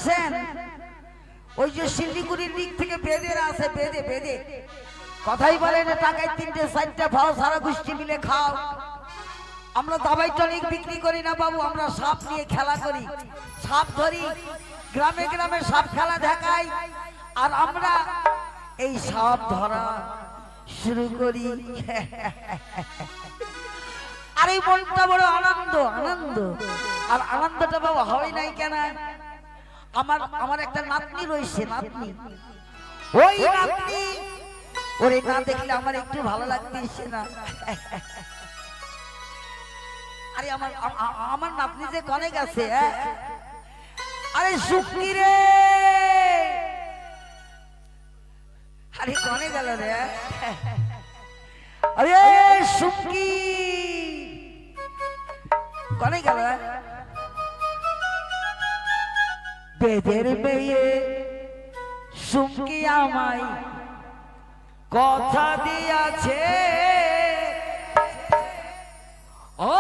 দেখতেছেন ওই যে শিলিগুড়ির দিক থেকে বেদের আছে, বেদে বেদে কথাই বলে না, টাকায় 3টে 4টে ভাও সারা গোষ্ঠী মিলে খাও। আমরা দাবাই টনিক বিক্রি করি না বাবু, আমরা সাপ নিয়ে খেলা করি, সাপ ধরি, গ্রামে গ্রামে সাপ খেলা দেখাই, আর আমরা এই সাপ ধরা শুরু করি। আর এই মনটা বড় আনন্দ আনন্দ, আর আনন্দটা বাবু হয় নাই কেন? আমার একটা নাতনি রয়েছে, নাতনি, ওই নাতনি ওরে না দেখলে আমার একটু ভালো লাগতেছে না। আরে আমার নাতনি যে কনে গেছে, আরে সুখী রে, আরে কনে গেল রে, আরে সুখী কনে গেল? বেদের মেয়ে সুখী আমায় কথা দিয়াছে,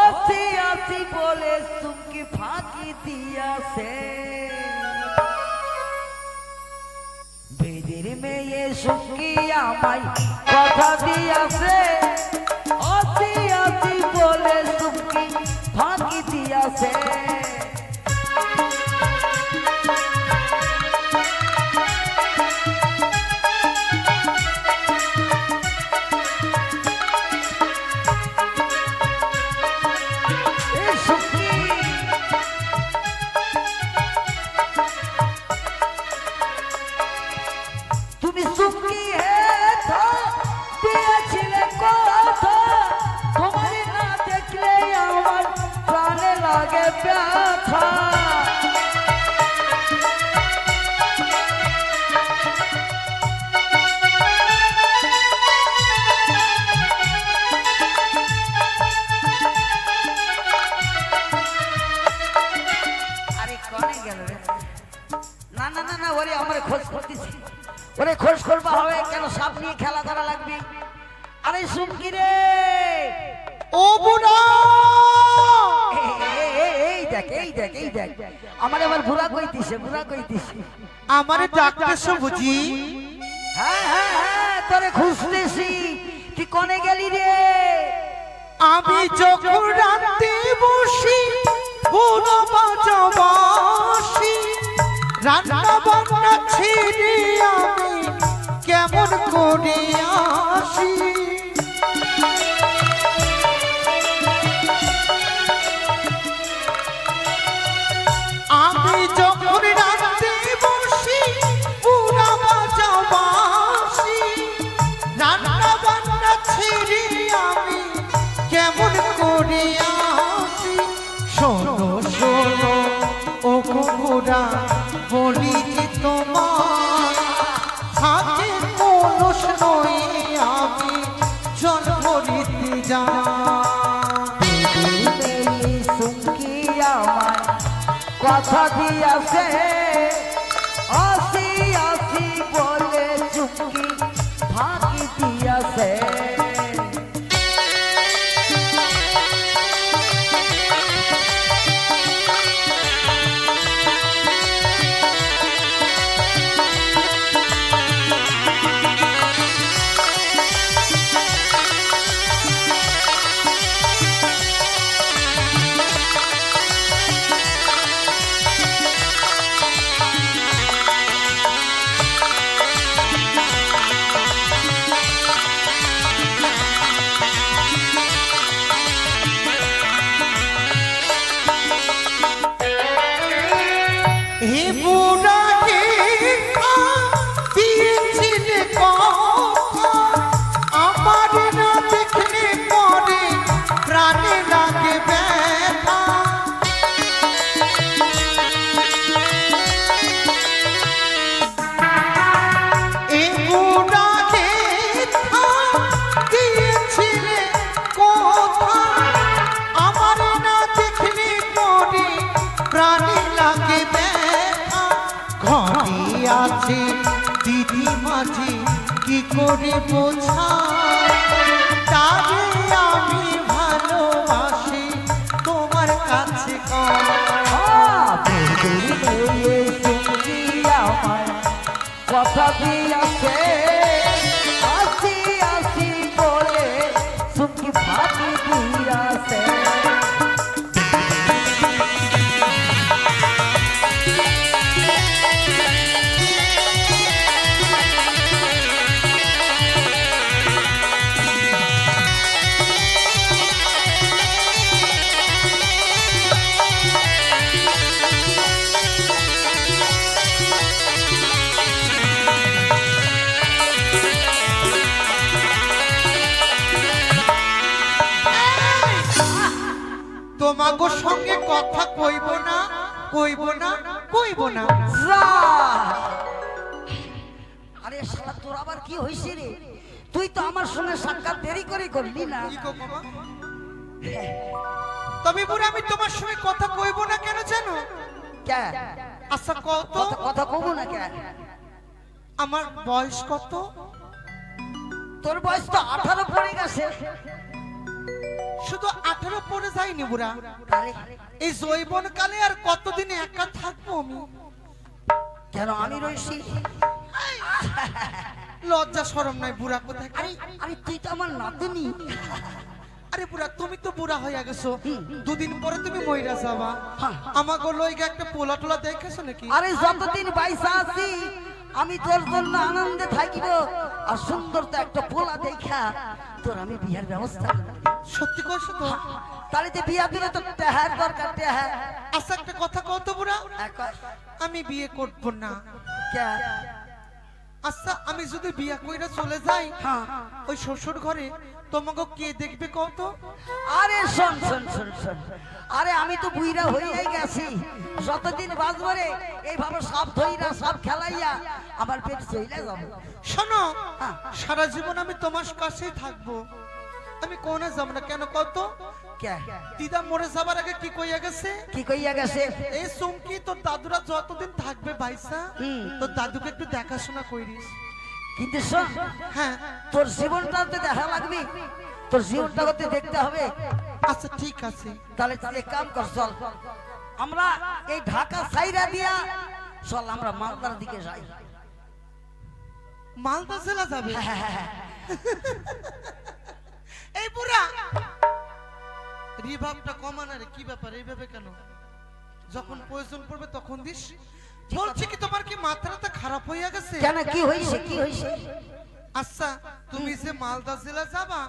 অতি অতি বলে সুখী ফাঁকি দিয়াছে। বেদের মেয়ে সুখী আমায় কথা দিয়াছে, অতি অতি বলে সুখী ফাঁকি দিয়াছে। ওরে খোঁজ করবা হবে কেন, সাপ নিয়ে খেলা করা লাগবে। আরে সুমকি রে, ও বুড়া, এই দেখ এই দেখ এই দেখ, আমার আবার বুড়া কইতিছে, বুড়া কইতিছে, আমারে ডাকতেছো বুঝি? হ্যাঁ হ্যাঁ হ্যাঁ, তোরে খুঁজতেছি, তুই কোনে গেলি রে? আমি যখন রাতে বসি বুড়ো বাজাবাসি, রান্না বান্না ছেড়ে আমি কেমন করে আসি। আমি যখন রাতে বসি বুড়ো বাজাবাসি, রান্না বান্না ছেড়ে আমি কেমন করে আসি। শোনো শোনো ও কুকুরা, বলি যে তোমার হাতে কলস নই, আমি জল ভরিতে যাই। সুমকি আমায় কথা দিয়াছে, আসি আসি বলে চুমকি ফাঁকি দিয়াছে। আছে দিদি মাঝে কি করে বোঝাই, তারে আমি ভালোবাসি তোমার কাছে। দাবি আছে আসি আসি বলে সুখী ফাটি দিয়াছে তোমাগো সঙ্গে কথা কইব না কইব না কইব না। যা! আরে শালা তোর আবার কি হইছে রে? তুই তো আমার সঙ্গে সাক্ষাৎ দেরি করে করলি না। কি গো বাবা? তবে বুড়া আমি তোমার সঙ্গে কথা কইব না কেন জানো? কে? আচ্ছা কত কথা কব না কে? আমার বয়স কত? তোর বয়স তো 18 পড়ে গেছে। শুধু 18 পরে যাইনি বুড়া, তাহলে এই জৈবন কালে আর কতদিন একা থাকবো আমি? কেন আমি রইছি? লজ্জা শরম নাই বুড়া কোথায়? আরে আরে তুই তো আমার নাতনি। আরে বুড়া তুমি তো বুড়া হয়ে গেছো, দুদিন পরে তুমি মইরা যাবা। আমাকে লইগা একটা পোলা টোলা দেখেছো নাকি? আরে যতদিন বাইসা আছি আমি তোর জন্য আনন্দে থাকিব, আর সুন্দর তো একটা পোলা দেখা তোর আমি বিয়ার ব্যবস্থা করব। সত্যি কইছো তো? তাহলে যে বিয়া দিলে তো টেহার দরকার টেহার। আচ্ছা একটা কথা কও তো বুড়া, একবার আমি বিয়ে করব না। কে? আচ্ছা আমি যদি বিয়া কইরা চলে যাই হ্যাঁ। ওই শ্বশুর ঘরে, তোমাকে কে দেখবে কও তো? আরে শোন শোন শোন শোন, আরে আমি তো বুইরা হইয়াই গেছি, যতদিন বাজবরে এইভাবে সব ধইরা সব খেলাইয়া আমার পেট চইলা যাব। শোনো, হ্যাঁ। সারা জীবন আমি তোমার কাছেই থাকবো, আমি কোনে যাব না। কেন কত? কে? দিদা মরে যাবার আগে কি কইয়া গেছে? কি কইয়া গেছে? এই চুমকি তোর দাদুরা যতদিন থাকবে বাইসা, হুম। তোর দাদুকে একটু দেখাশোনা করিস। কিন্তু শোন, হ্যাঁ তোর জীবনটাও তো দেখা লাগবে, তোর জীবনটা করতে দেখতে হবে। আচ্ছা ঠিক আছে। তাহলে এক কাম কর, চল আমরা এই ঢাকা সাইরা দিয়া চল আমরা মালদার দিকে যাই। মালদা জেলা যাবে? এই বুড়া রিভাবটা কমানা রে, কি ব্যাপার? এইভাবে কেন? যখন প্রয়োজন পড়বে তখন দিস। বলছি কি তোমার কি মাথাটা খারাপ হইয়া গেছে? কেন কি হইছে? কি হইছে? আচ্ছা তুমি যে মালদা জেলা যাবা,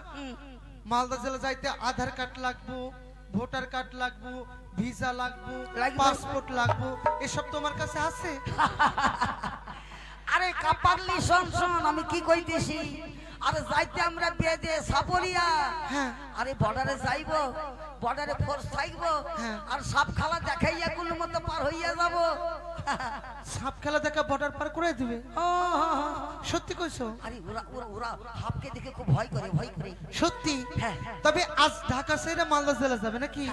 মালদা জেলা যাইতে আধার কার্ড লাগবো, ভোটার কার্ড লাগবো, ভিসা লাগবো, লাগবে। পাসপোর্ট লাগবো, এসব তোমার কাছে আছে? আরে কাপারলি শোন শোন, আমি কি কইতেছি, আরে যাইতে আমরা বেদে সাপরিয়া, হ্যাঁ। আরে বর্ডারে যাইবো, বর্ডারে ফোর্স থাকবো, হ্যাঁ। আর সব খালা দেখাইয়া কোনো মতো পার হইয়া যাব। সাপ খেলা দেখা বর্ডার পার করে দিবে? ও, সত্যি কইছো? আরে ওরা ওরা ওরা হাফকে দেখে খুব ভয় করে, ভয় করে। সত্যি? হ্যাঁ। তবে আজ ঢাকা সাইডে মালদা জেলা যাবে নাকি?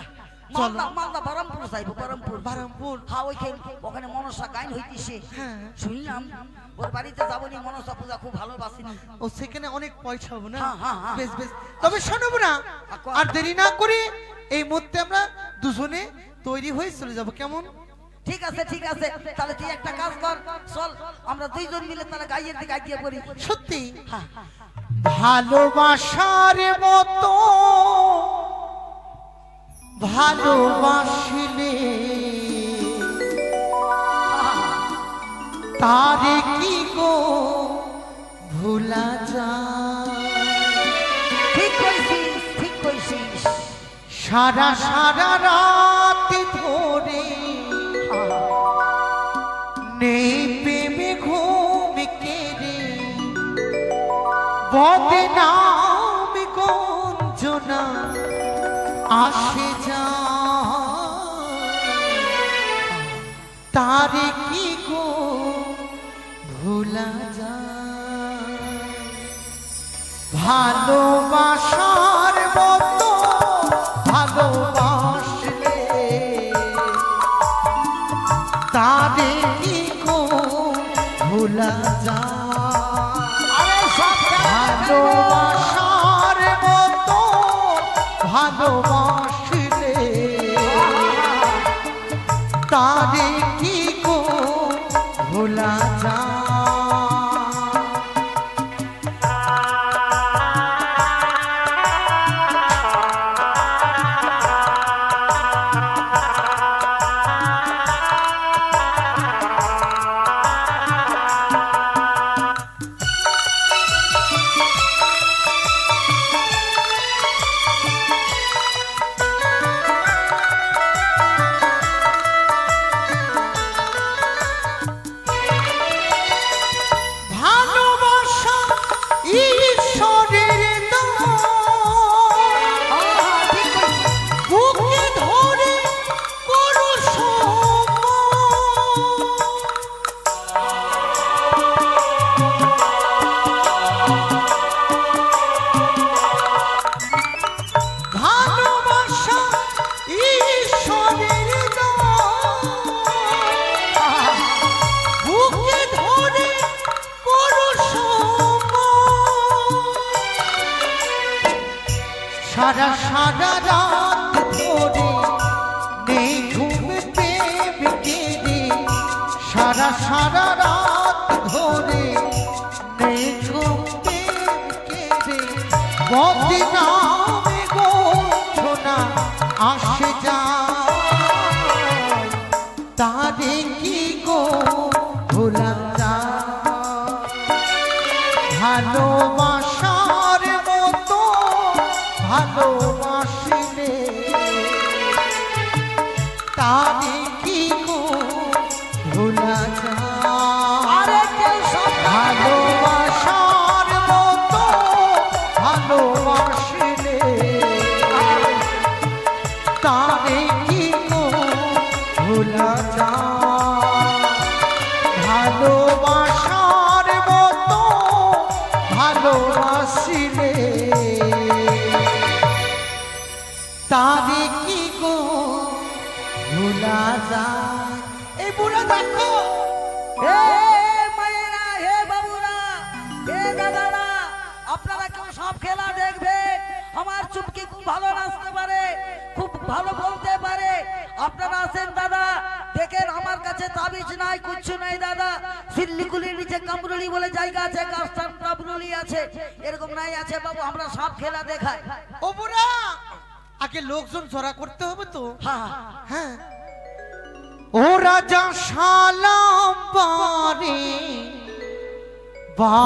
চলো। মালদা মালদা বারামপুর যাইবো, বারামপুর। বারামপুর? হ্যাঁ ওখানে মনসা গাইন হইতিছে, হ্যাঁ। শুনলাম ওর বাড়িতে যাবো নি, মনসা পূজা খুব ভালোবাসিনি। ও সেখানে অনেক পয়সা হবে না? হ্যাঁ, হ্যাঁ, হ্যাঁ। বেশ বেশ। তবে শোনো না, আর দেরি না করে এই মুহূর্তে আমরা দুজনে তৈরি হয়ে চলে যাব, কেমন? ঠিক আছে ঠিক আছে, তাহলে তুই একটা কাজ কর, চল আমরা দুইজন মিলে তাহলে গাইয়ের দিকে আগিয়ে পড়ি। সত্যি? হ্যাঁ। ভালোবাসার মতো ভালোবাসলে তারে কি গো ভোলা যায়? ঠিক কইছিস, ঠিক কইছিস। সারা সারা রাত ধরে নেই প্রেমে ঘুম কেড়ে বদনাম গঞ্জনা আসে যায়, তারে কি গো ভোলা যায়? ভালোবাসার মতো ভালোবাসলে তারে কি গো ভোলা যায়? আরে সব ভালোবাসার মতো ভালোবাসলে তারে কি গো ভোলা যায়? সারা সারা রাত ধরে নেই ঘুম প্রেম কেড়ে সারা সারা রাত ধরে নেই ঘুম প্রেম কেড়ে বদনামে গো সোনা আসে যায় তারে কি গো ভোলা যায় ভালোবাসার মতো ভালোবাসিলে তারে কি গো ভোলা আরে যায় কেউ সব ভালোবাসার মতো ভালোবাসিলে তারে কি গো ভোলা যায় ভালোবাসার মতো ভালোবাসিলে তারে কি গো ভোলা যায় এই বুড়া দেখো হে মায়েরা, হে বাবুরা, হে দাদারা, আপনারা কেউ সব খেলা দেখবেন। আমার চুপকি খুব ভালো নাচতে পারে, খুব ভালো বলতে পারে। আপনারা আছেন দাদা, দেখেন আমার কাছে তাবিজ নাই, কিচ্ছু নাই দাদা। সিল্লিকুলির নিচে কামরুলি বলে জায়গা আছে, কাস্টার কামরুলি আছে, এরকম নাই আছে বাবু। আমরা সব খেলা দেখাই। ও বুড়া আগে লোকজন জড়া করতে হবে তো হ্যাঁ হ্যাঁ ও রাজা সালাম বারে বা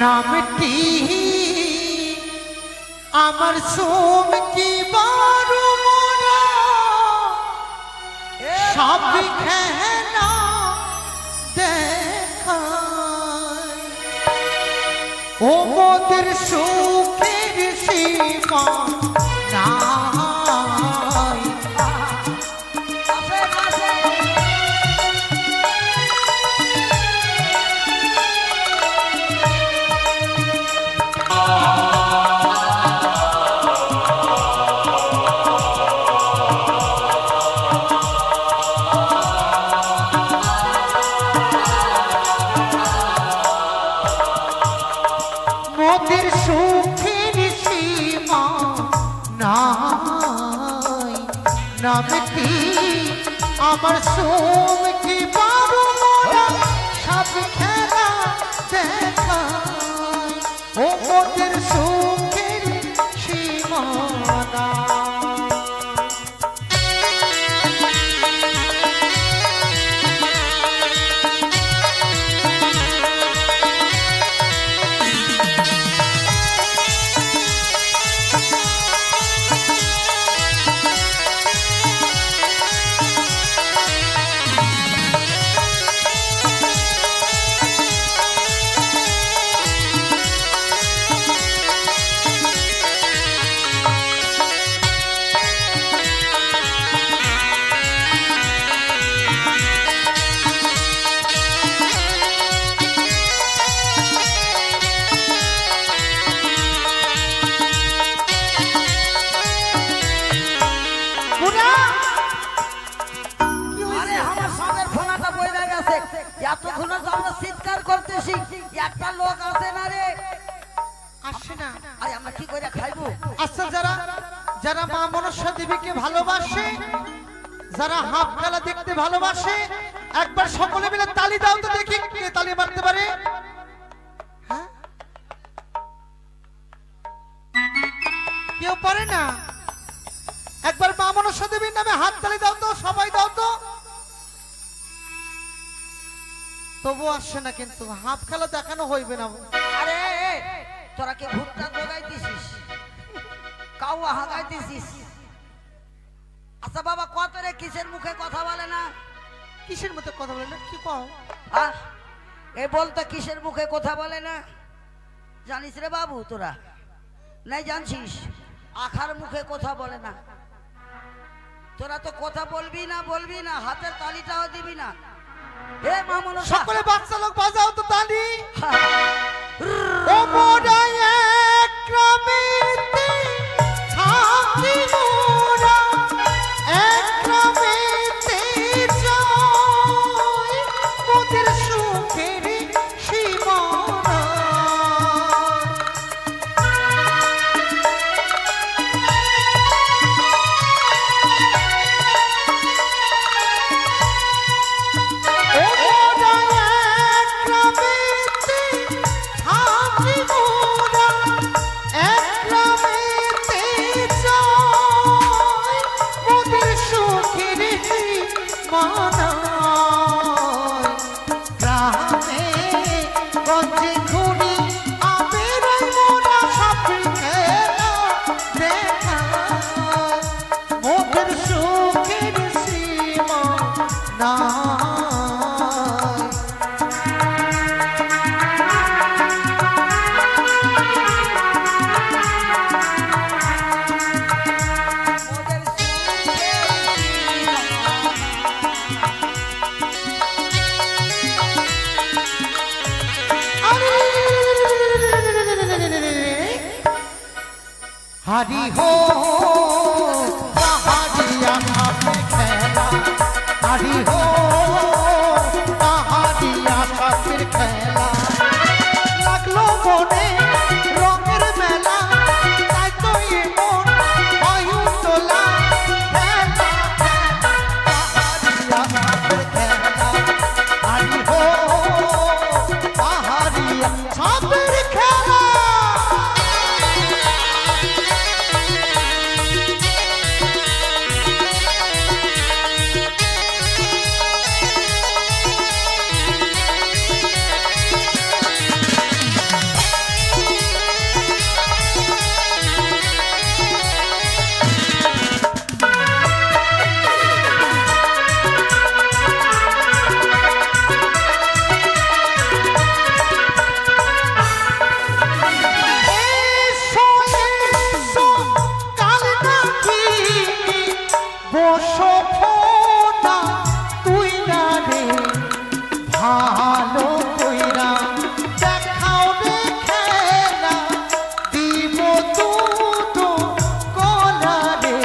নামটি আমার সোম কি বারু মোরা সব খেলা দেখায় ও মোদের সুখের সীমা নাই আসেন, আসেন। মোদের সুখের সীমা নাই নামটি আমার সোম কি বারো মোরা সব খেলা দেখায় ও মোদের সুখের সীমা নাই আরে আমার সবের ফোনাটা বইরা গেছে। এতক্ষণ তো আমরা চিৎকার করতেছি, একটা লোক আছে না রে। আসে না আরে আমরা কি করে খাইবো? আচ্ছা যারা যারা মা মনসা দেবীকে ভালোবাসে যারা হাফ খেলা দেখতে ভালোবাসে একবার সকলে মিলে তালি দাও তো দেখি কে তালি মারতে পারে হ্যাঁ কেউ পারে না একবার মা মনসা দেবীর নামে হাত তালি দাও তো সবাই দাও তো তবু আসছে না কিন্তু হাফ খেলা দেখানো হইবে না আরে তোরা কি ভুট্টা জোগাই দিছিস, কাউয়া হাগাই দিছিস? আচ্ছা বাবা, কত রে কিসের মুখে কথা বলে না? কিসের মতো কথা বলে না কি কও আহ, এ বলতো কিসের মুখে কথা বলে না? জানিস রে বাবু তোরা? নাই জানছিস? আখার মুখে কথা বলে না। তোরা তো কথা বলবি না, বলবি না, হাতের তালিটাও দিবি না। হে মা মনসা, সকলে বাচ্চা লোক বাজাও তো তালি ও মোরাই এক গ্রামেতে থাকি মোরা এক গ্রামেতে যাই মোদের সুখের সীমা হারি হো পাহাড়িয়া সাপের খেলা, হারি হো পাহাড়িয়া সাপের খেলা, লাগলো মনে রঙের মেলা, তাই তো এমন বায়ু তোলা খেলা, পাহাড়িয়া সাপের খেলা, হারি হো পাহাড়িয়া সাপের খেলা। ভালো কইরা দেখাও রে খেলা, দিব দুটো কলা রে।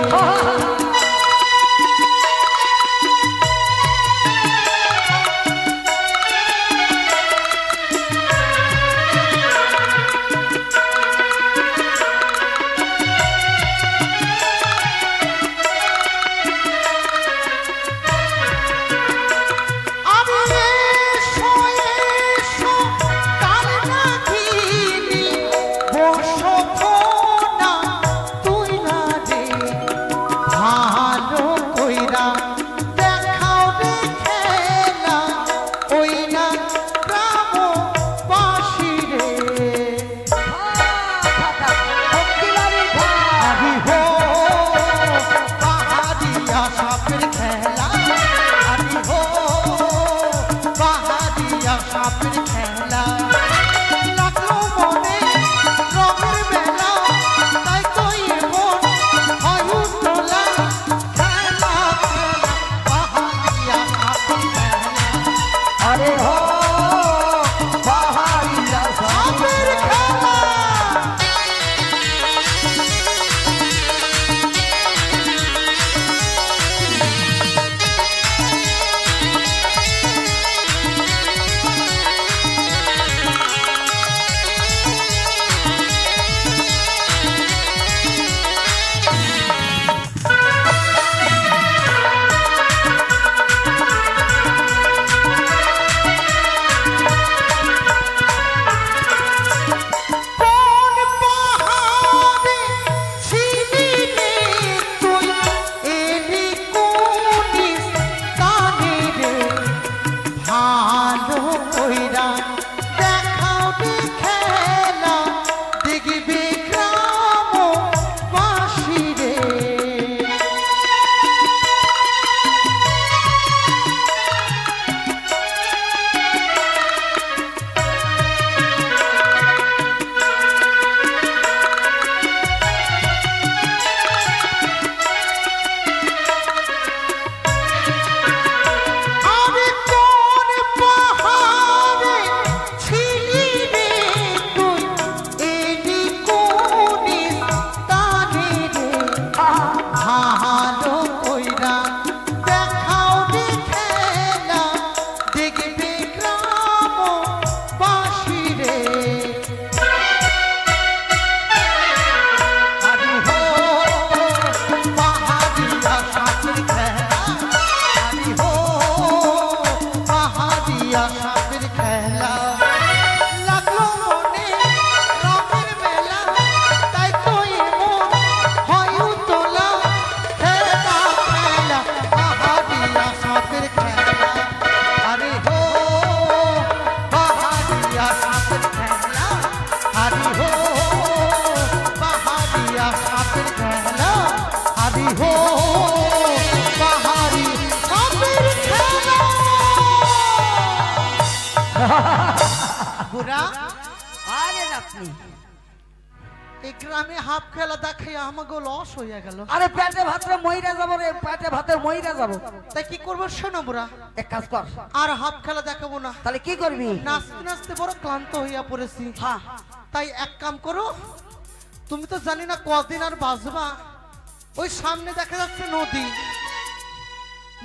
সাপের খেলা, হারি হো পাহাড়িয়া সাপের খেলা, লাগলো মনে রঙের মেলা, তাই তো এমন বায়ু তোলা খেলা, পাহাড়িয়া সাপের খেলা, আরে হো পাহাড়িয়া সাপের খেলা। সাপের খেলা, লাগলো মনে রঙের মেলা, তাই তো এমন বায়ু তোলা খেলা, খেলা, পাহাড়িয়া সাপের খেলা, আরে হো পাহাড়িয়া সাপের খেলা, আরে হো পাহাড়িয়া সাপের খেলা, আরে হো পাহাড়ি সাপের খেলা। বুড়া, আরে নাতনি, এই গ্রামে হাফ খেলা দেখে আমাকে লস হয়ে গেল। আরে পেটে ভাতে মইরা যাবো রে, পেটে ভাতে মইরা যাবো। তাই কি করবো শোনো বুড়া, এক কাজ কর, আর হাফ খেলা দেখাবো না। তাহলে কি করবি? নাচতে নাচতে বড় ক্লান্ত হইয়া পড়েছি। হ্যাঁ, তাই এক কাম করো, তুমি তো জানি না কদিন আর বাঁচবা। ওই সামনে দেখা যাচ্ছে নদী,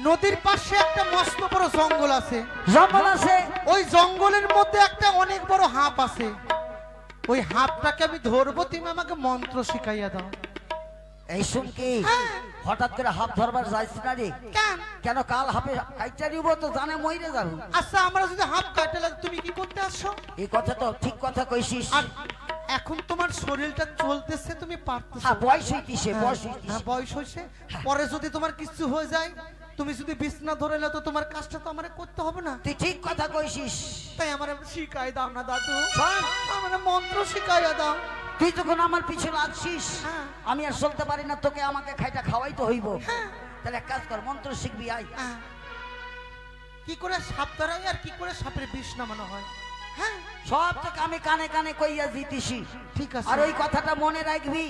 নদীর পাশে একটা মস্ত বড় জঙ্গল আছে। জঙ্গল আছে, ওই জঙ্গলের মধ্যে একটা অনেক বড় হাঁপ আছে। ওই হাঁপটাকে আমি ধরবো, তুমি আমাকে মন্ত্র শিখাইয়া দাও। এই শুন কি হঠাৎ করে হাফ ধরবার যাইছি না রে? কেন? কেন কাল হাফে কাইটা দিব তো জানে মইরে যাবো। আচ্ছা আমরা যদি হাঁপ কাটে লাগে তুমি কি করতে আসছো? এই কথা তো ঠিক কথা কইছিস। আর এখন তোমার শরীরটা চলতেছে, তুমি পারতেছো। হ্যাঁ বয়স হইতিছে, বয়স হইতিছে। হ্যাঁ বয়স হইছে। পরে যদি তোমার কিছু হয়ে যায়, তুমি যদি বিছনা ধরে নাও তো তোমার কাজটা তো আমারে করতে হবে না। তুই ঠিক কথা কইছিস। তাই আমারে শিখাই দাও না দাদু, শোন, আমারে মন্ত্র শিখাইয়া দাও। তুই যখন আমার পিছনে লাগছিস হ্যাঁ। আমি আর চলতে পারি না, তোকে আমাকে খাইটা খাওয়াই তো হইব। তাহলে এক কাজ কর, মন্ত্র শিখবি আয়। কি করে সাপ ধরাই আর কি করে সাপের বিষ নামানো হয়? হ্যাঁ সব তোকে আমি কানে কানে কইয়া দিতেছি। ঠিক আছে। আর ওই কথাটা মনে রাখবি,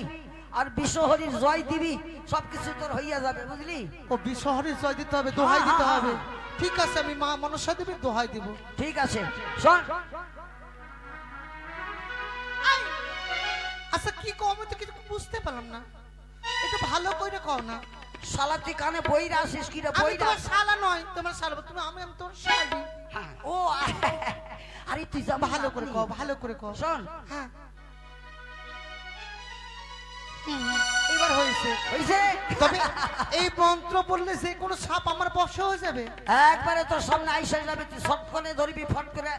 আর বিশ্বহরির জয় দিবি, সবকিছু তোর হইয়া যাবে, বুঝলি? ও বিশ্বহরির জয় দিতে হবে, দোহাই হ্যাঁ, দিতে হ্যাঁ, হবে। হ্যাঁ। ঠিক আছে, আমি মা মনসা দেবীর দোহাই দিব। ঠিক আছে শোন। আচ্ছা কি কও, আমি তো কিছু বুঝতে পারলাম না, একটু ভালো করে কও না। শালা তুই কানে বইরা আসিস কি রে? আমি বইরা তোমার শালা নয়, তোমার শালা তুমি, আমি তোমার শালি। ও আরে তুই যা ভালো করে কও, ভালো করে কও। শোন। হ্যাঁ এবার হয়েছে। হইছে? তবে এই মন্ত্র বললে যে কোনো সাপ আমার বশে হয়ে যাবে। একবারে তোর সামনে আইসা যাবে, তুই শট করে ধরবি, ফট করে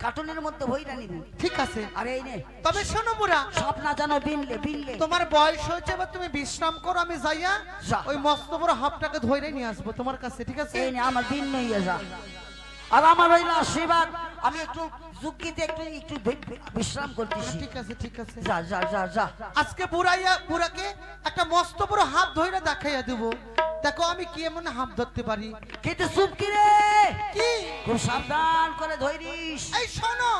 কার্টুনের মধ্যে বইরা নিবি। ঠিক আছে। আরে এই নে, তবে শোনো বুড়া, সব না জানো বিনলে বিনলে। তোমার বয়স হয়েছে, এবার তুমি বিশ্রাম করো, আমি যাইয়া যা। ওই মস্ত বড় হাফটাকে ধরে নিয়ে আসবো তোমার কাছে। ঠিক আছে? এই নে আমার দিন নিয়ে যা। আর আমার হইল আশীর্বাদ, আমি একটু যুক্তিতে একটু একটু বিশ্রাম করতেছি। ঠিক আছে, ঠিক আছে। যা যা যা যা। আজকে বুড়াকে একটা মস্ত বড় হাত ধরে দেখাইয়া দেবো, দেখো আমি কি এমন হাত ধরতে পারি। কিন্তু চুপকি রে, কি? খুব সাবধান করে ধরিস। এই শোনো,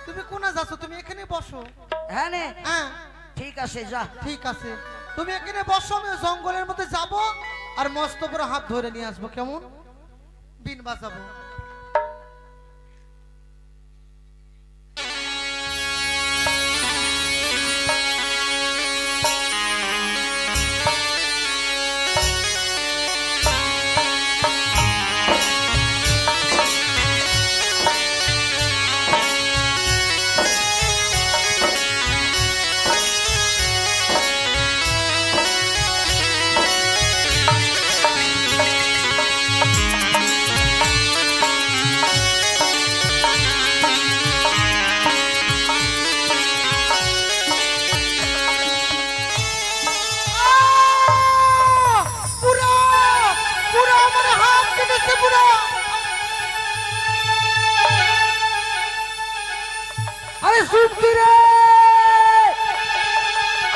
তুমি কোনা যাচ্ছ? তুমি এখানে বসো। হ্যাঁ নে, হ্যাঁ ঠিক আছে যা। ঠিক আছে, তুমি এখানে বসো, আমি জঙ্গলের মধ্যে যাব আর মস্ত বড় হাত ধরে নিয়ে আসবো। কেমন? বিন বাজাবো। আরে চুপকি রে,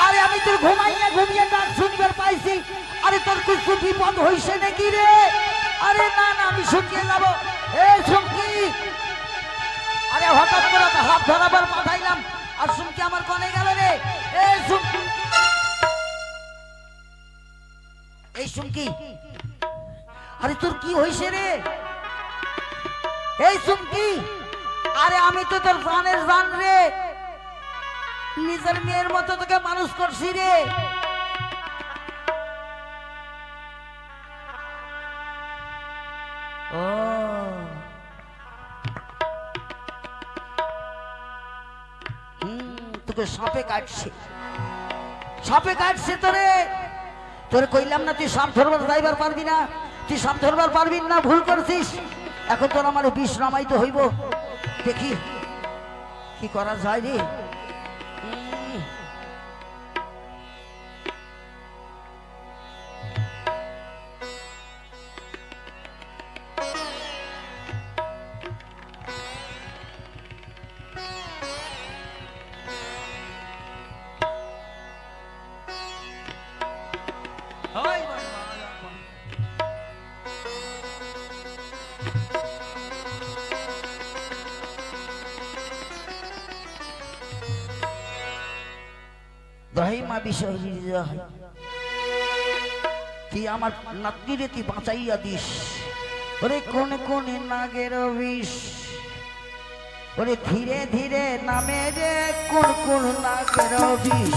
আরে আমি তোর ঘুমাইয়া ঘুমিয়ে ডাক শুনবার পাইছি। আরে তোর কিছু বিপদ হইছে নাকি রে? আরে না না, আমি শুকিয়ে যাব। এ চুমকি, আরে হঠাৎ করে তো হাত ধরাবার পাঠাইলাম, আর চুমকি আমার কনে গেল রে? এ চুমকি, এই চুমকি, আরে তোর কি হইছে রে? এই চুমকি, আরে আমি তো তোর জানের জান রে, নিজের মেয়ের মতো তোকে মানুষ করছি রে। ও তোকে সাপে কাটছে, সাপে কাটছে তোরে। তোরে কইলাম না তুই সাপ ধরবার যাইবার পারবি না, তুই সাপ ধরবার পারবি না, ভুল করছিস। এখন তোর আমার বিষ নামাইতে হইব, দেখি কি করা যায় রে। দহিমা বিষয় তুই আমার নাতনিরে তুই বাঁচাইয়া দিস। ওরে কোন কোন নাগের বিষ, ওরে ধীরে ধীরে নামে রে কোন কোন নাগের বিষ।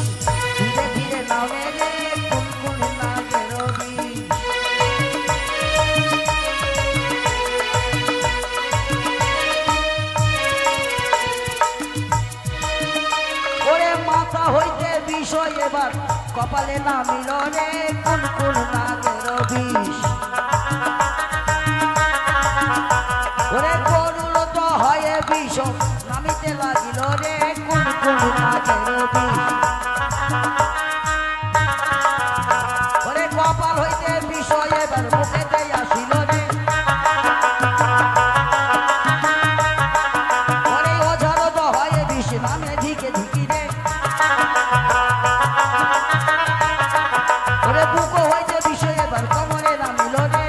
কপালে নামিল রে কোন কোন নাগের বিষ ওরে করুল তো হয়ে বিষ নামিতে লাগিল রে কোন কোন নাগের বিষ ওরে কপাল হইতে বিষয় এবার মুখেতে আসিল রে ওরে ওঝার তো হয়ে বিষ নামে ধিকে ধিকি রে ওরে বুকো হইতে বিষয় এবার কমরে নামিল রে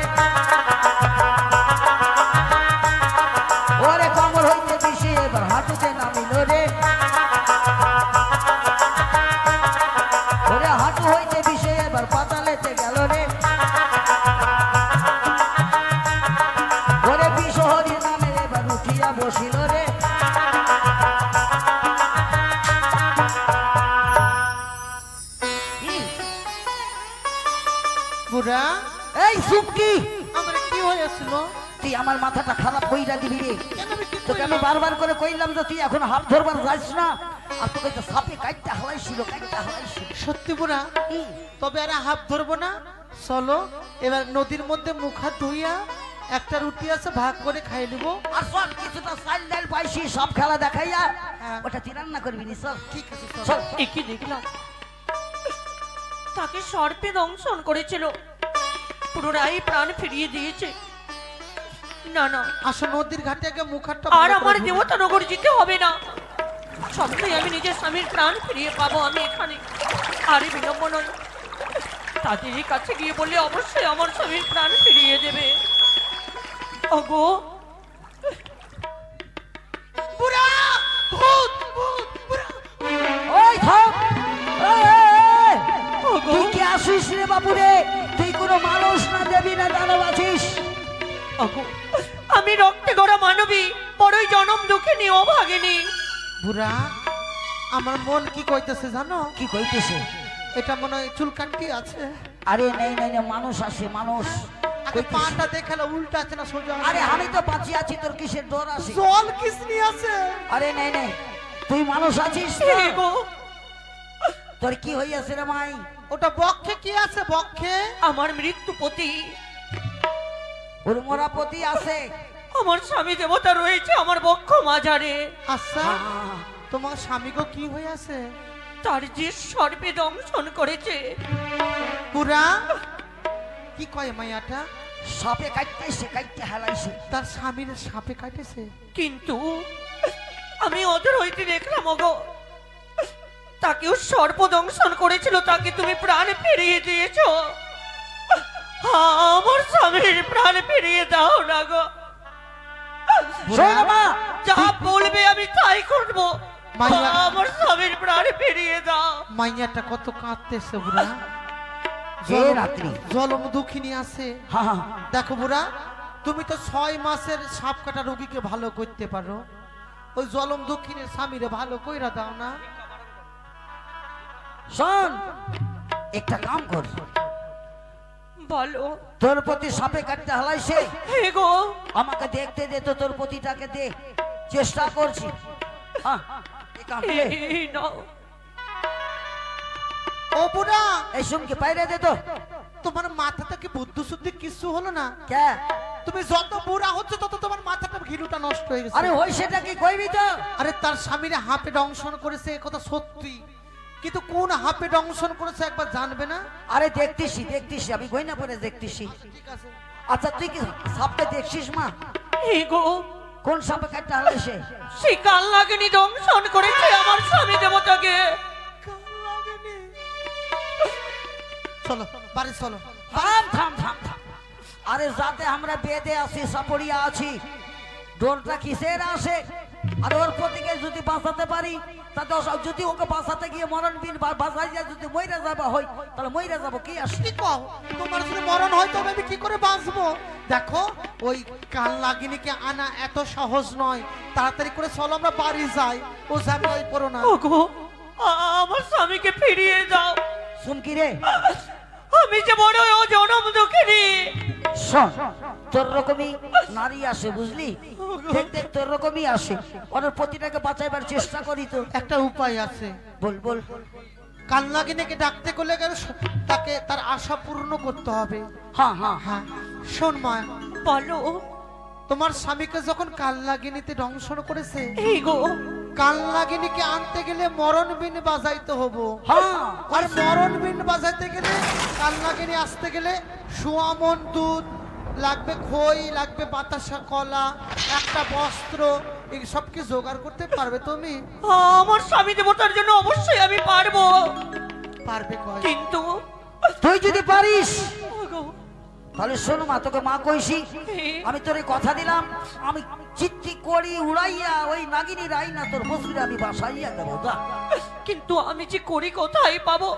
ওরে কমর হইতে বিষয় এবার হাঁটুতে নামিল রে ওরে হাঁটু হইতে বিষয় এবার পাতালেতে গেল রে ওরে বিষহরি নামে এবার উঠিয়া বসিল রে বুড়া এই সুমকি আমার কি হয়েছিল? তুই আমার মাথাটা খারাপ কইরা দিবি রে কেন আমি কি তোকে আমি করলাম? বারবার করে কইলাম যে তুই এখন হাত ধরবার যাস না আর তোকে তো সাপে কাটতে হালাইছিল সত্যি বুড়া, তবে আর হাত ধরবো না। চলো এবার নদীর মধ্যে মুখ হাত ধুইয়া একটা রুটি আছে ভাগ করে খাই নিব। আর সব কিছুটা চাল ডাল পাইছি সব খেলা দেখাইয়া হ্যাঁ। ওটা তুই রান্না করবি নি চল ঠিক আছে চলো। চল একই দেখলাম তাকে সর্পে দংশন করেছিল, পুনরায় প্রাণ ফিরিয়ে দিয়েছে। না না, আসো নদীর ঘাটে আগে মুখ হাতটা আর ভালো আমার করে ধুই। দেবতা নগর যেতে হবে না, সবটাই আমি নিজের স্বামীর প্রাণ ফিরিয়ে পাবো আমি এখানে। আরে বিলম্ব নয়, তাদের কাছে গিয়ে বললে অবশ্যই আমার স্বামীর প্রাণ ফিরিয়ে দেবে। ওগো বুড়া, ভূত, ভূত, বুড়া। ওই থাম এই, এই, এই। ওগো তুই কি আসিস রে বাবু রে? তুই কোনো মানুষ না দেবী না দানব আছিস? ওগো, আমি রক্তে গড়া মানবী, বড়ই জনম দুঃখিনী ও ভাগিনী। বুড়া, আমার মন কি কইতেছে জানো? কি কইতেছে? এটা মনে হয় চুলকান্তি আছে। আরে নেই নেই নেই, মানুষ আসে মানুষ আগে কইতেছে। পাটা দেখালে উল্টা আছে না সোজা আছে? আরে আমি তো বাঁচিয়ে আছি, তোর কিসের ডর আছে? জল কিসনি আছে? আরে নেই নেই, তুই মানুষ আছিস না? হে গো, তোর কি হইয়াছে রে মাই? ওটা বক্ষে কি আছে বক্ষে? আমার মৃত্যুপতি, ওর মোরাপতি আছে। আমার স্বামী দেবতা রয়েছে আমার বক্ষ মাঝারে। আচ্ছা আহ, তোমার স্বামী গো কি হয়ে আছে? তার যে সর্পে দংশন করেছে। বুড়া, কি কয় মাইয়াটা? সাপে কাটতে হালাইছে। তার স্বামীর সাপে কাটেছে? কিন্তু আমি ওদের হইতে দেখলাম ওগো, তাকেও সর্প দংশন করেছিল, তাকে তুমি প্রাণ ফিরিয়ে দিয়েছো। আমার স্বামীর প্রাণ ফিরিয়ে দাও না গো। শোন মা, যা বলবে আমি তাই করবো। মাইয়া- আমার স্বামীর প্রাণ ফিরিয়ে দাও। মাইয়াটা কত কাঁদতেছে বুড়া। যে রাত্রি জলম দুঃখিনী আছে। হ্যাঁ হ্যাঁ, দেখো বুড়া, তুমি তো 6 মাসের সাপ কাটা রোগীকে ভালো করতে পারো, ওই জলম দুঃখিনীর স্বামীরে ভালো কইরা দাও না। শোন একটা কাম কর, বলো। তোর প্রতি সাপে কাটতে হালাইছে, হে গো, আমাকে দেখতে দে তো, তোর প্রতিটাকে দে, চেষ্টা করছি। হ্যাঁ, এই কাম দে। এই নাও। ও বুড়া, এই সুমকে পাইরে দে তো। তোমার মাথাটা কি বুদ্ধি শুদ্ধি কিছু হলো না? কে? তুমি যত বুড়া হচ্ছে তত তোমার মাথাটা ঘিলুটা নষ্ট হয়ে গেছে। আরে ওই সেটা কি কইবি তো? আরে তার স্বামীরে হাঁপে দংশন করেছে, এ কথা সত্যি, কিন্তু কোন হাঁপে দংশন করেছে একবার জানবে না? আরে দেখতেছি, আমি গয়না পরে দেখতেছি। ঠিক আছে, আচ্ছা তুই কি সাপকে দেখছিস মা? হে গো, কোন সাপে কাটতে হালাইছে? সে কাল লাগেনি দংশন করেছে আমার স্বামী দেবতাকে। চলো বাড়ি চলো। থাম থাম থাম থাম। আরে যাতে আমরা বেদে আছি, সাপড়িয়া আছি, ডোরটা কিসের আসে? আর ওর প্রতিকে যদি বাঁচাতে পারি তাতে যদি ওকে বাঁচাতে গিয়ে মরণ বিন বাঁচাই যায়, যদি মইরা যাবা হয় তাহলে মইরা যাবো, কি আসে? কি কও? তোমার যদি মরণ হয় তবে আমি কি করে বাঁচবো? দেখো ওই কাল লাগিনীকে আনা এত সহজ নয়, তাড়াতাড়ি করে চলো আমরা বাড়ি যাই। ও ঝামেলায় পড়ো না। ওগো, আমার স্বামীকে ফিরিয়ে দাও। শুনকি রে, আমি যে বড় ও জনম দুঃখিনী। শোন, তোর রকমই নারী আসে বুঝলি, দেখ দেখ তোর রকমই আসে, ওর প্রতিটাকে বাঁচাইবার চেষ্টা করি তো। একটা উপায় আছে। বল বল। কালনাগিনীকে ডাকতে গেলে তাকে তার আশা পূর্ণ করতে হবে। হ্যাঁ হ্যাঁ হ্যাঁ শোন মা, বলো। তোমার স্বামীকে যখন কালনাগিনীতে দংশন করেছে, এই গো, কালনাগিনীকে আনতে গেলে মরণ বিন বাজাইতে হবো। হ্যাঁ আর মরণ বিন বাজাইতে গেলে কালনাগিনী আসতে গেলে সুয়ামন দুধ লাগবে, খই লাগবে, বাতাসা কলা, একটা বস্ত্র, এই সব কি জোগাড় করতে পারবে তুমি? আমার স্বামী দেবতার জন্য অবশ্যই আমি পারবো, পারবে কয়? কিন্তু তুই যদি পারিস ওগো, তাহলে শোনো মা, তোকে মা কইছি, আমি তোরে কথা দিলাম, আমি চিত্তি করি উড়াইয়া ওই নাগিনী রাইনা তোর বসিরে আমি বাসাইয়া দেবো। যা। কিন্তু আমি যে করি কোথায় পাবো?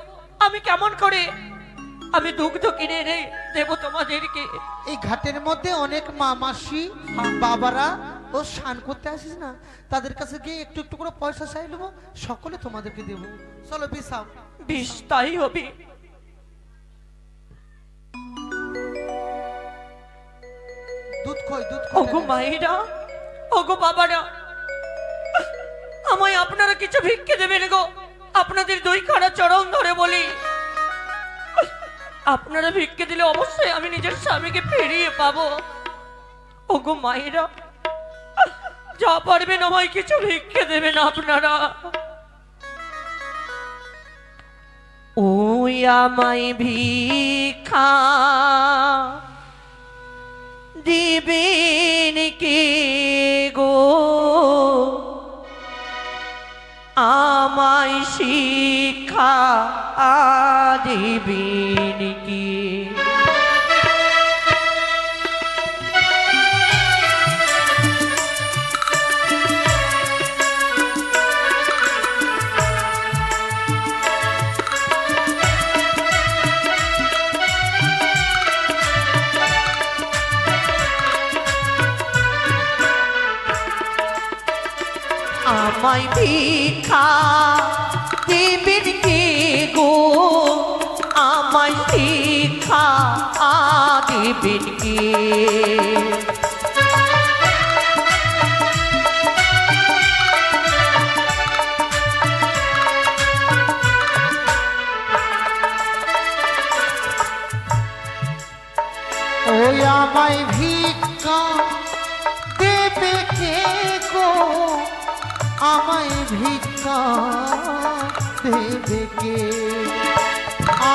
আমি কেমন করে আমি দুগ্ধ কিনে এনে দেবো তোমাদেরকে? এই ঘাটের মধ্যে অনেক মা মাসি বাবারা ও স্নান করতে আসিস না, তাদের কাছে গিয়ে একটু একটু করে পয়সা চাই নেবো, সকলে তোমাদেরকে দেবো। চলো বিছাও। বেশ, তাই হবে। দুধ খই, দুধ ওগো খই। মায়েরা, ওগো বাবারা, আমায় আপনারা কিছু ভিক্ষে দেবেন গো। আপনাদের দুই খাড়া চরণ ধরে বলি, আপনারা ভিক্ষে দিলে অবশ্যই আমি নিজের স্বামীকে ফিরিয়ে পাবো। ওগো মায়েরা, যা পারবেন আমায় কিছু ভিক্ষে দেবেন আপনারা। ওই আমায় ভিক্ষা দিবেন কে গো, আমায় শিক্ষা দিবেন কি? আমায় ভিক্ষা দিবেন কে গো, আমায় শিক্ষা দিবেন কে? ওই আমায় ভিক্ষা দেবে কে গো, আমায় ভিক্ষা দেবে কে?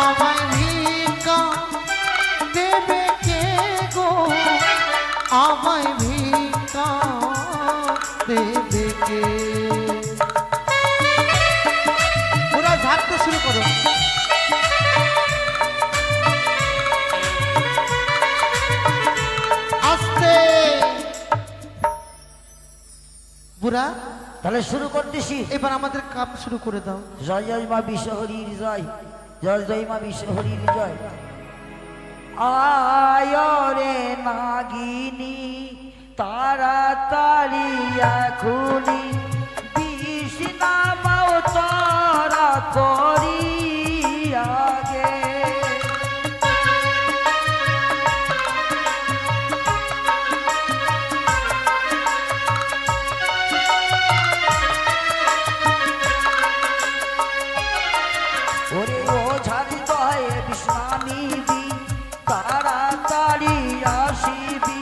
আমায় ভিক্ষা দেবে কে গো, আমায় ভিক্ষা দেবে কে? ওরা ঝাড়তে শুরু করো। আস্তে বুড়া, তাহলে শুরু করতেছি। এবার আমাদের কাপ শুরু করে দাও। জয় জয় মা বিশ্বহরির জয়, জয় জয় মা বিশ্বহরির জয়। আয় রে নাগিনী তাড়াতাড়ি এখুনি, বিষ নামাও তারা করি আগে। ওরে ও ঝাড়ি দয়ে বিষ্ণামিবি, তাড়াতাড়ি আসিবি,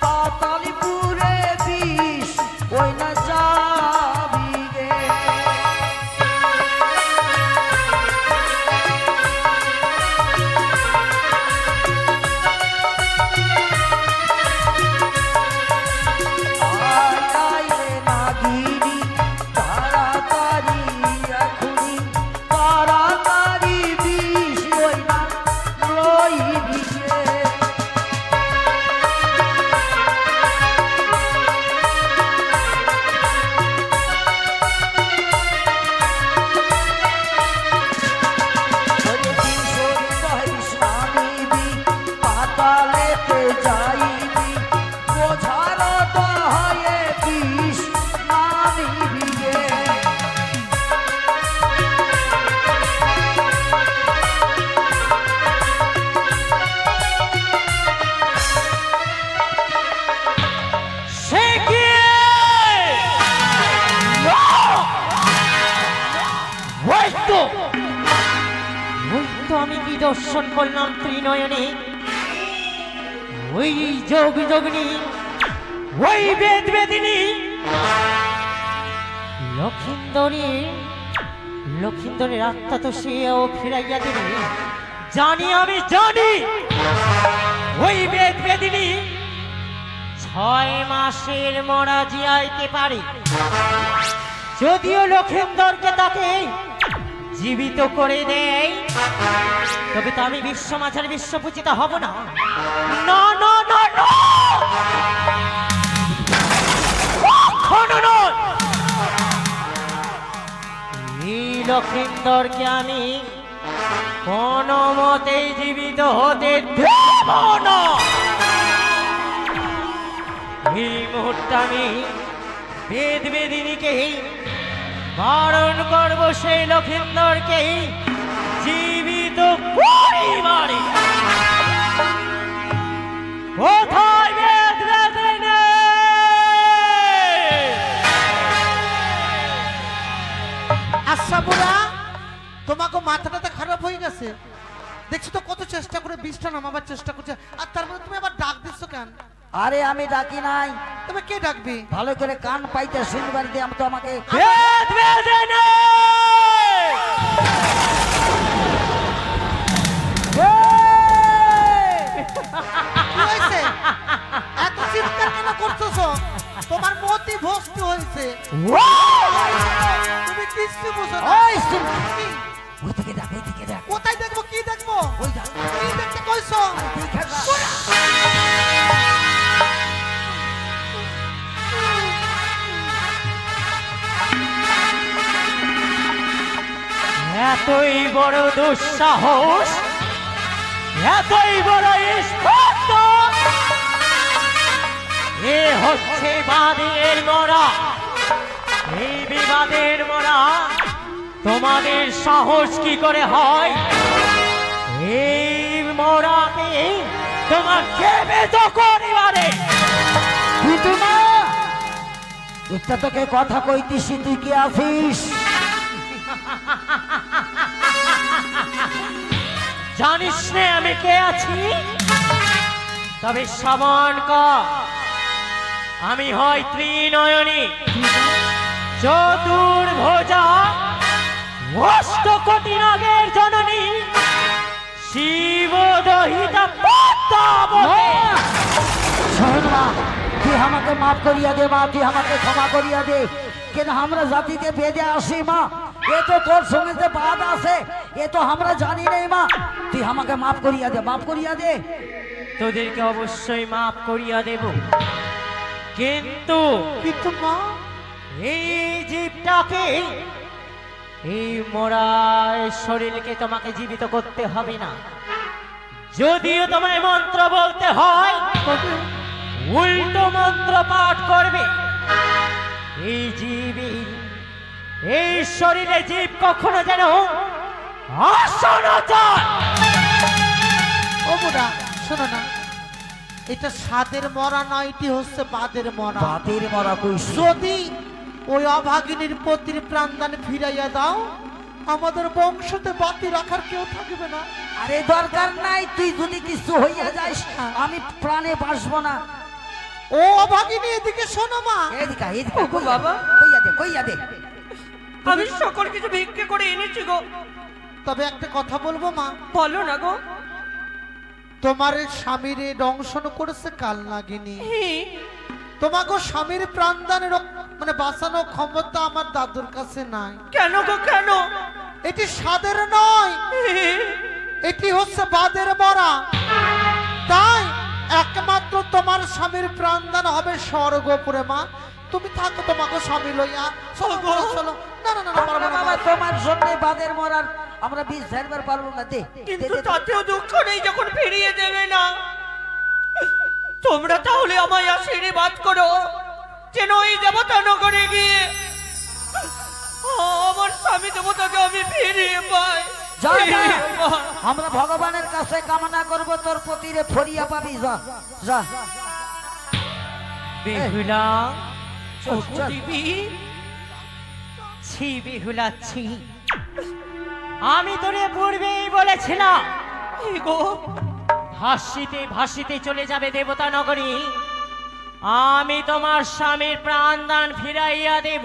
পাতালপুরে বিষ ওই না যাবি গে। পরিদর্শন করলাম ত্রিনয়নে, ওই যোগ যোগিনী, ওই বেদ বেদিনী লক্ষিন্দরের আত্মা তো সেও ফিরাইয়া দেবে। জানি, আমি জানি ওই বেদ বেদিনী 6 মাসের মরা জিয়াইতে পারে। যদিও লক্ষিন্দরকে তাকে জীবিত করে দেয়, তবে তো আমি বিশ্ব মাঝের বিশ্বপূজিতা হব না। না না না না, কখনো নয়। এই লক্ষিন্দরকে আমি কোনো মতেই জীবিত হতে দেব না। এই মুহূর্তে আমি বেদ বেদিনীকে বারণ করব সেই লক্ষিন্দরকে জীবিত পরিবারে। কোথায় বেদ বেদিনী? আচ্ছা বুড়া, তোমাকে মাথাটা খারাপ হয়ে গেছে। দেখছো তো কত চেষ্টা করে বিষটা নামাবার চেষ্টা করছে, আর তার মধ্যে তুমি আবার ডাক দিচ্ছ কেন? আরে আমি ডাকি নাই, তুমি কে ডাকবি? ভালো করে কান পাইতে শুনবার দিয়ে আমি তো আমাকে বেদ বেদিনী! কি হয়েছে? এত চিৎকার কেন করতেছো? তোমার মতি ভক্তি হয়েছে, তুমি কিছু বুঝো না। ওই শুন, কি? ওই দিকে দেখ, ওই দিকে দেখ, কোথায় দেখবো? কি দেখবো? ওই দেখ, কি দেখতে কইছো? দেখে যা। এতই বড় দুঃসাহস, এতই বড় স্পর্ধা! এ হচ্ছে বাদের মরা, এই বিবাদের মরা। তোমাদের সাহস কি করে হয় এই মরাকে তোমার জীবিত করিবারে? কিন্তু না, একটা তোকে কথা কইতিস, তুই কি আছিস? জানিস নে আমি কে আছি? তবে শ্রবণ কর, আমি হয় ত্রিনয়নী, চতুর্ভুজা, অষ্টকোটি নাগের জননী, শিবদহিতা পদ্মাবতী। শোন মা, তুই আমাকে মাফ করিয়া দে মা, তুই আমাকে ক্ষমা করিয়া দে। কেন আমরা জাতিতে বেঁধে আসি মা, এ তো তোর সঙ্গে যে বাদ আছে এ তো আমরা জানি নাই মা, তুই আমাকে মাফ করিয়া দে, মাফ করিয়া দে। তোদেরকে অবশ্যই মাফ করিয়া দেব, কিন্তু কিন্তু মা, এই জীবটাকে, এই মরা শরীরকে তোমাকে জীবিত করতে হবে না। যদিও তোমায় মন্ত্র বলতে হয়, উল্টো মন্ত্র পাঠ করবে। এই জীবই, এই শরীরে জীব কখনো যেন আসন যায়। ও বুড়া শোনো না, এটা সাদের মরা নয়, এটি হচ্ছে বাদের মরা। বাতের মরা কইস? যদি ওই অভাগিনীর পতির প্রাণদান ফিরাইয়া দাও, আমাদের বংশতে বাতি রাখার কেউ থাকবে না। আরে দরকার নাই, তুই যদি কিছু হইয়া যাস আমি প্রাণে বাঁচবো না। ও অভাগিনী এদিকে শোনো মা। এদিকে এদিকে, ওগো বাবা। কইয়া দে, কইয়া দে। আমি সকল কিছু ভিক্ষে করে এনেছি গো। তবে একটা কথা বলবো মা, বলো না গো। তোমার স্বামীর দংশন করেছে কাল নাগিনী। তোমাকে স্বামীর প্রাণদানের মানে বাঁচানোর ক্ষমতা আমার দাদুর কাছে নাই। কেন গো কেন? এটি সাদের নয়, এটি হচ্ছে বাদের মরা। তাই একমাত্র তোমার স্বামীর প্রাণদান হবে স্বর্গপুরে। মা তুমি থাকো তোমাকে স্বামী লইয়া। চলো চলো চলো। না না না না, পারবো না, বাবা, মা। তোমার জন্য বাদের মরার আমরা বিষ ঝাড়বার পারবো না। দে, কিন্তু দে, দে। তাতেও দুঃখ নেই যখন ফিরিয়ে দেবে না। তোমরা তাহলে আমায় আশীর্বাদ করো যেন ওই দেবতা নগরে গিয়ে আমার স্বামী দেবতাকে আমি ফিরিয়ে পাই। যা, যা। ফিরিয়ে পাই। আমরা ভগবানের কাছে কামনা করব তোর পতিরে ফরিয়া পাবি। যা যা। বেহুলা, চল, চল। দিবি ছি বেহুলা ছি। আমি তোরে পূর্বেই বলেছিলাম এগো ভাসিতে ভাসিতে চলে যাবে দেবতা নগরী, আমি তোমার স্বামীর প্রাণদান ফিরাইয়া দেব।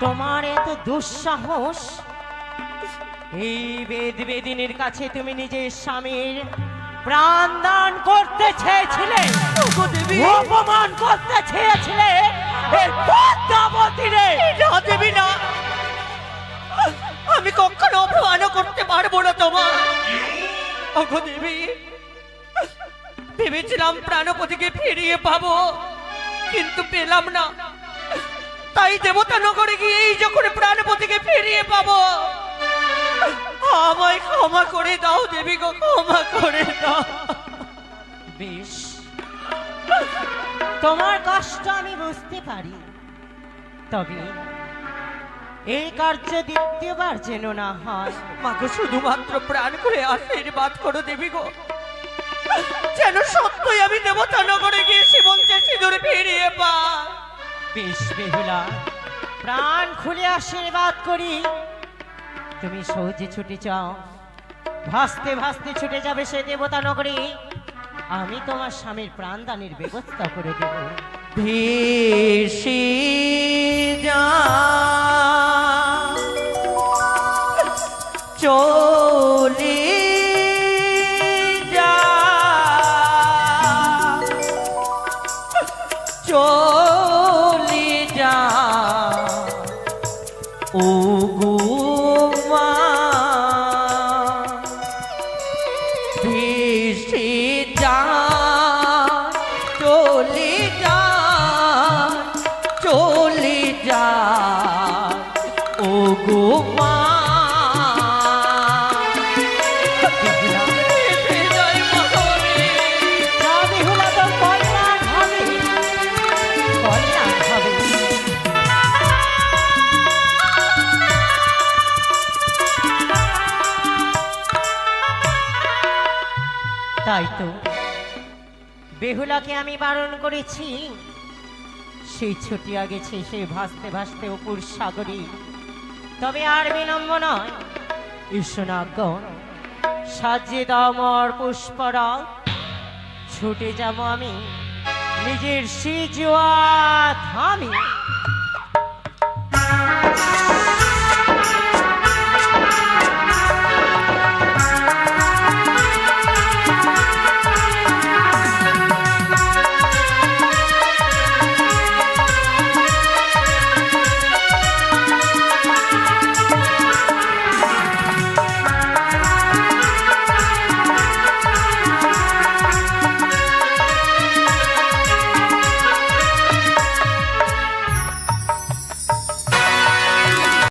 তোমার এত দুঃসাহস, এই বেদ বেদিনীর কাছে তুমি নিজের স্বামীর প্রাণদান করতে চেয়েছিলে, অপমান করতে চেয়েছিলে এই পদ্মাবতীরে। না দেবী না, আমি কখনো অপমান করতে পারবো না তোমার। ওগো দেবী, ভেবেছিলাম প্রাণপতিকে ফিরিয়ে পাবো, কিন্তু পেলাম না। তাই দেবতা নগরে গিয়েই যখন প্রাণপতিকে ফিরিয়ে পাবো, আমায় ক্ষমা করে দাও দেবী গো, ক্ষমা করে দাও। বেশ, তোমার কষ্ট আমি বুঝতে পারি, তবে এই কার্য দ্বিতীয়বার যেন না হয়। মাগো শুধুমাত্র প্রাণ করে আশীর্বাদ করো দেবী গো, যেন সত্যই আমি দেবতা নগরে গিয়ে শিবঞ্চের সিঁদুরে ফিরিয়ে পাই। বেশ বেহুলা, প্রাণ খুলে আশীর্বাদ করি। তুমি সহজে ছুটে যাও, ভাসতে ভাসতে ছুটে যাবে সে দেবতা নগরী, আমি তোমার স্বামীর প্রাণদানের ব্যবস্থা করে দেব। ভেসে যা চলে যা, চলে যা ও গো মা, ভেসে যা চলে যা, চলে যা ও গো মা। ভেসে যায় মহরে, যা বেহুলা, তোর কল্যাণ হবে, কল্যাণ হবে। তাই তো বেহুলাকে আমি বারণ করেছি, সেই ছুটিয়া গেছে সে ভাসতে ভাসতে অপুর সাগরে। তবে আর বিলম্ব নয়, ঈশ্বনাগণ সাজিয়ে দাও মোর পুষ্পরা, ছুটে যাব আমি নিজের সিজুয়া ধামে।